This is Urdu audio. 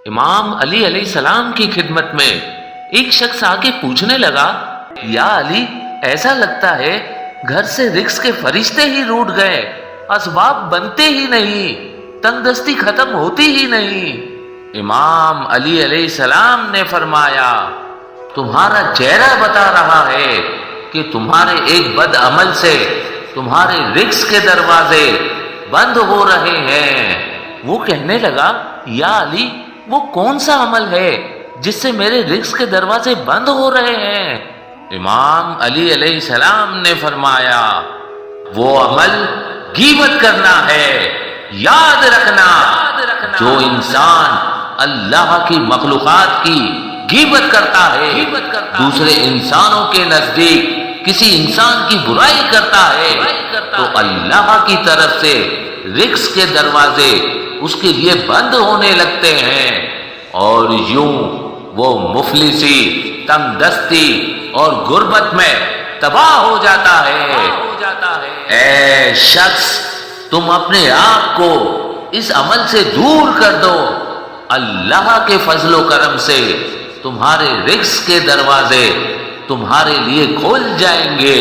امام علی علیہ السلام کی خدمت میں ایک شخص آ کے پوچھنے لگا، یا علی، ایسا لگتا ہے گھر سے رزق کے فرشتے ہی روٹ گئے، اسباب بنتے ہی نہیں، تنگ دستی ختم ہوتی ہی نہیں۔ امام علی علیہ السلام نے فرمایا، تمہارا چہرہ بتا رہا ہے کہ تمہارے ایک بد عمل سے تمہارے رزق کے دروازے بند ہو رہے ہیں۔ وہ کہنے لگا، یا علی، وہ کون سا عمل ہے جس سے میرے رزق کے دروازے بند ہو رہے ہیں؟ امام علی علیہ السلام نے فرمایا، وہ عمل غیبت کرنا ہے۔ یاد رکھنا، جو انسان اللہ کی مخلوقات کی غیبت کرتا ہے، دوسرے انسانوں کے نزدیک کسی انسان کی برائی کرتا ہے، تو اللہ کی طرف سے رزق کے دروازے اس کے لیے بند ہونے لگتے ہیں، اور یوں وہ مفلسی، تنگ دستی اور غربت میں تباہ ہو جاتا ہے۔ اے شخص، تم اپنے آپ کو اس عمل سے دور کر دو، اللہ کے فضل و کرم سے تمہارے رزق کے دروازے تمہارے لیے کھل جائیں گے۔